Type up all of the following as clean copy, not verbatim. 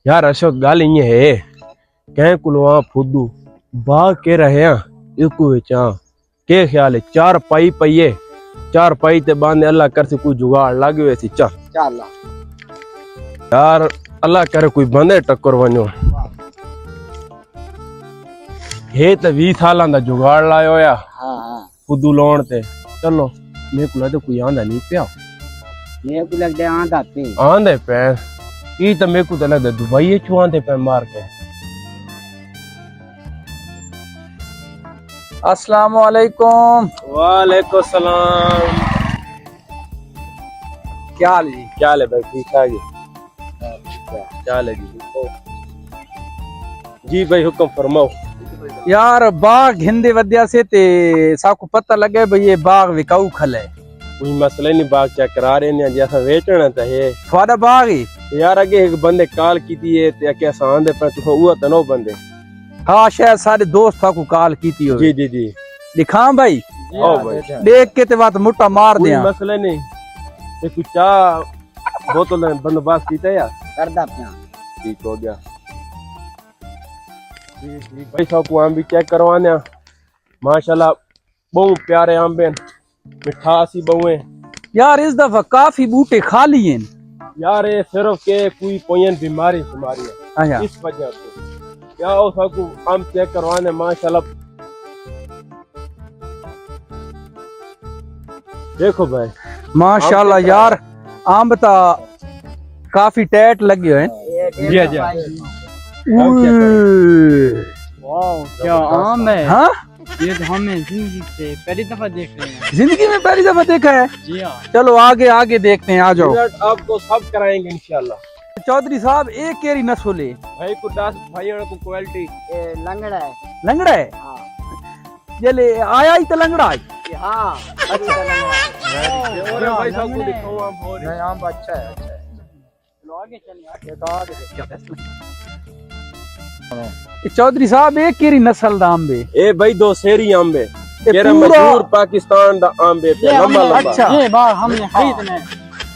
यार अशोक गाल ये है कह कुलवा फुदू बाग के रहे इको विचा के ख्याल है चार पाई पइए चार पाई ते बांधे अल्लाह कर से कोई जुगाड़ लागे वैसी चल यार अल्लाह करे कोई बंदे टक्कर वनो हे ते 20 सालां दा जुगाड़ लायो या फुदू लाउण ते चलो मेरे को लगे कोई आंदा नहीं पिया मेरे को लगता है आंदे पे ई तो मेरे को तो लगता दुबई चुआंदे पे मार के। अस्सलाम वालेकुम। वालेकुम सलाम। क्या हाल जी? क्या हाल है भाई? ठीक ठाक है। क्या हाल है जी भाई हुक्म फरमाओ। यार बाग हिंदे वद्या से ते साको पता लगे भाई ये बाग विकाऊ खल है। कोई मसला नहीं बाग चेक करा रहे ने जैसा बेचना तो है थोड़ा बाग ही यार अगे एक बंदे कॉल की है ते के आसान दे पर तू हुआ तो नो बंदे। हाँ शायद सारे दोस्त साको कॉल की थी। जी जी जी दिखा भाई ओ भाई देख के ते बात मुट्टा मार कोई दिया। मसला नहीं ते कुछ चा बोतल बंदोबस्त कीता यार कर दा अपना ठीक हो गया। भाई साहब को आम भी चेक करवाने माशाल्लाह बहुत प्यारे आम हैं मिठासी बहुए यार इस दफा काफी बूटे खाली हैं यार ये सिर्फ के कोई पोयन बीमारी है अच्छा इस वजह से क्या हो सकू आम चेक करवाने माशाल्लाह देखो भाई माशाल्लाह यार आम बता काफी टैट लगे हैं। जी जी वाह क्या आम है। हाँ ये तो हमें जिंदगी से पहली दफा देख रहे हैं। जिंदगी में पहली दफा देखा है। जी हाँ चलो आगे आगे देखते हैं आ जाओ। आपको सब कराएंगे इंशाल्लाह। चौधरी साहब एक केरी नस्ल है भाई को 10 भाइयों को क्वालिटी लंगड़ा है। लंगड़ा है हाँ जले आया ही तो लंगड़ा है। हाँ अच्छा और भाई साहब को दिखाओ आम और आम अच्छा है अच्छा है। चलो आगे चलिए चौधरी साहब एक केरी नस्ल दा आंबे ए भाई दो शेरी आंबे तेरा पूरा- मशहूर पाकिस्तान दा आंबे पे लंबा लंबा अच्छा। ये बाग हमने खरीदना है।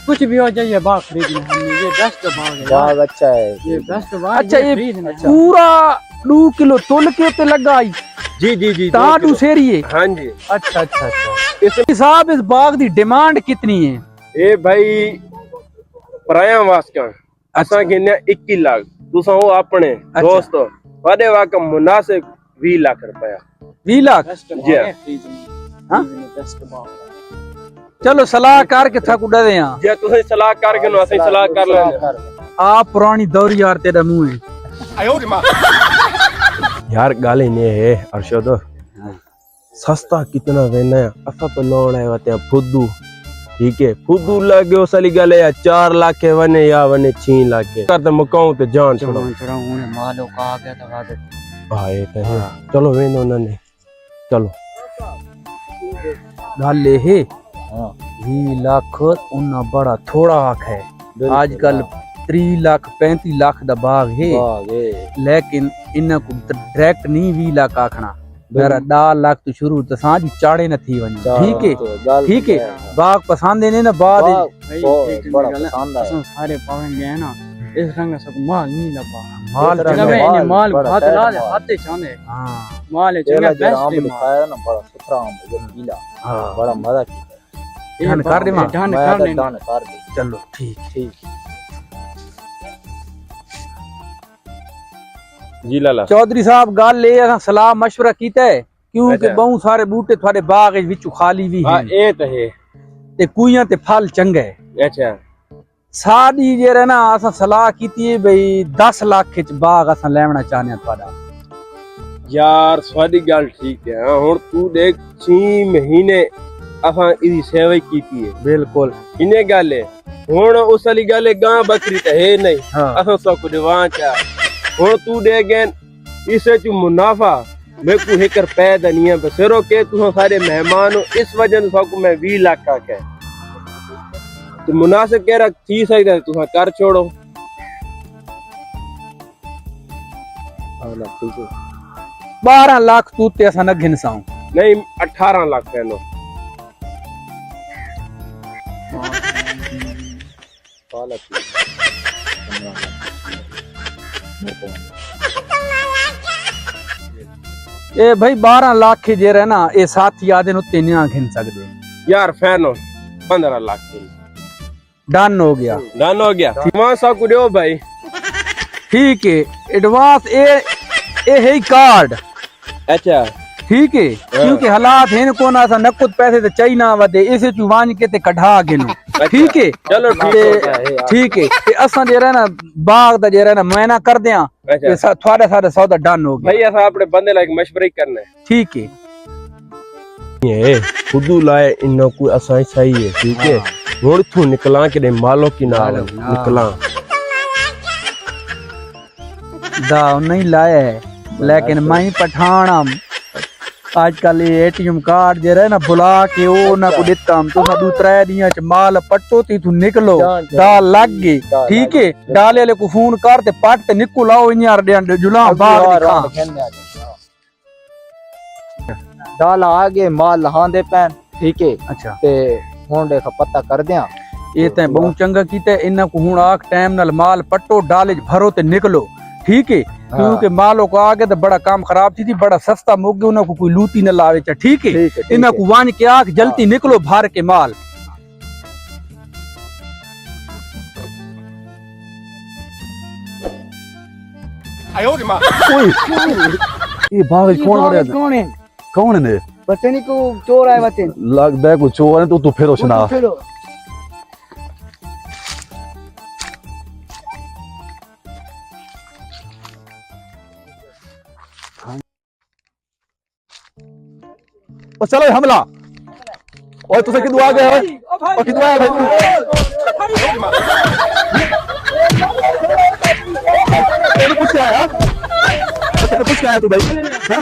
कुछ भी हो जाए ये बाग खरीदना है हमने। ये बेस्ट बाग है यार। अच्छा है ये बेस्ट बाग अच्छा ये ये खरीदना है। पूरा 2 किलो तोल के ते लगाई जी जी जी ता दो डू सेरी है। हाँ जी अच्छा अच्छा अच्छा इस साहब इस बाग दी डिमांड कितनी है? ए भाई पराया वास्का असा गिनया 21 लाख तुसा हो अपने दोस्तों वादे वाका मुनासिब 20 लाख रुपया 20 लाख। बेस्ट बाग जी है खरीदना। हाँ? बेस्ट बाग है। चलो सलाह करके थक उड़ा दे यहाँ जे तुसे सलाह करके नो असि सलाह कर लेने आप पुरानी दौर यार तेरा मुंह है। यार गाले ने है अरशद सस्ता कितना वेना है असा तो लोड़ है वते फुद्दू ठीक है फुद्दू लागे साली गाले या 4 लाख के वने या वने 6 लाख के कर तो मकाऊ ते जान छोड़ो थोड़ा उन्हें मालो का आ गया था आदत। भाई तो है चलो वेनो उन्होंने चलो गाले है 20 लाख उन्ना बड़ा थोड़ा आख है आजकल 3 लाख 35 लाख दा बाग है लेकिन इन्ना को डायरेक्ट नहीं 20 लाख आखना मेरा 10 लाख तो शुरू तो सांझ चाड़े न थी वने ठीक है बाग पसंद है ना बाद बड़ा पसंद है सारे पावेंगे है ना इस रंग सब माल नहीं लगा माल जगह में इन्हें माल हाथ ला दे हाथे चांदे हां माल है जगह बेस्ट है माल। ना बड़ा सुथरा आम है गीला हां बड़ा मजा की ध्यान कर दे मां ध्यान मैं कर तो लेना। दान कर दे चलो ठीक जी लाला चौधरी साहब गाल ले असा सलाह मशवरा कीता है क्योंकि अच्छा। बहुत सारे बूटे थारे बाग विच खाली भी हां हैं ए तो है ते कुइयां ते फल चंगे है अच्छा साडी जे ना असा सलाह कीती है भाई 10 लाख च बाग असा लेवना चाहने थाड़ा यार स्वादी गल ठीक है हुन तू देख 6 महीने असा इदी सेवा कीती है बिल्कुल इने गल है हुन उस वाली गल है गां बकरी तो है नहीं हां असा सब दिवां चा हुन तू दे गन इसे च मुनाफा मैं को हेकर पैदा नहीं है बसेरो के तू सारे मेहमान हो इस वजह से सबको मैं 20 लाख का कह तो मुनासिब कह रहा थी सही है तू कर छोड़ो हां ना ठीक है 12 लाख तू ते असा न घिनसाऊं नहीं 18 लाख कहनो ਇਹ ਭਾਈ 12 ਲੱਖ ਜੇ ਰਹਿਣਾ ਇਹ ਸਾਥੀ ਆਦੇ ਨੂੰ ਤਿੰਨ ਨਾ ਖਿੰਨ ਸਕਦੇ यार फैन हो 15 लाख की ਡਨ ਹੋ ਗਿਆ डन हो गया एडवांस आपको दो भाई ठीक है एडवांस ए है कार्ड अच्छा ठीक है क्योंकि हालात हैं को ना नकद पैसे ते चाहिए ना वदे इसे चुवान के ते कढ़ा के नु ठीक है चलो ठीक है ते असा जे रहा ना बाग दा जे रहा ना मैना कर दिया ते थोड़े सारे सौदा डन हो गया भाई ऐसा अपने बंदे लाइक मशवरा ही करना है ठीक है ये खुद लाए इन्ना कोई असा सही है ठीक है हुन तू निकला के मालो की नाल निकला दा नहीं लाया है लेकिन मैं पठाना आजकल ये एटीएम कार्ड जे रहे ना बुला के ओ ना को देता हम तो साडू 3 दियां च माल पट्टो ती तू निकलो दा लग गई ठीक है डाले वाले को फोन कर ते पट ते निकल आओ यार जुला बाग दिखा डाल आगे माल लहांदे पैन ठीक है अच्छा ते हुन देखा पता कर दियां ये ते बहुत चंगा कीते इन्ना को हुन आख टाइम नाल माल पट्टो डाले भरो ते निकलो ठीक है क्योंकि मालों को आगे तो बड़ा काम खराब थी बड़ा सस्ता मोगे उन्हें को कोई लूटी न लावे चा ठीक है इन्हें को वान के आख जल्दी निकलो भार के माल ये बाग कौन आ रहा कौन है कौन है पता नहीं को चोर आए बते लगता है कुछ चोर है तो तू फिर सुना और चलो हमला और तुझे किदू आ गया है और किदू आया भाई तेरे कुछ आया तेरे कुछ आया तू भाई हां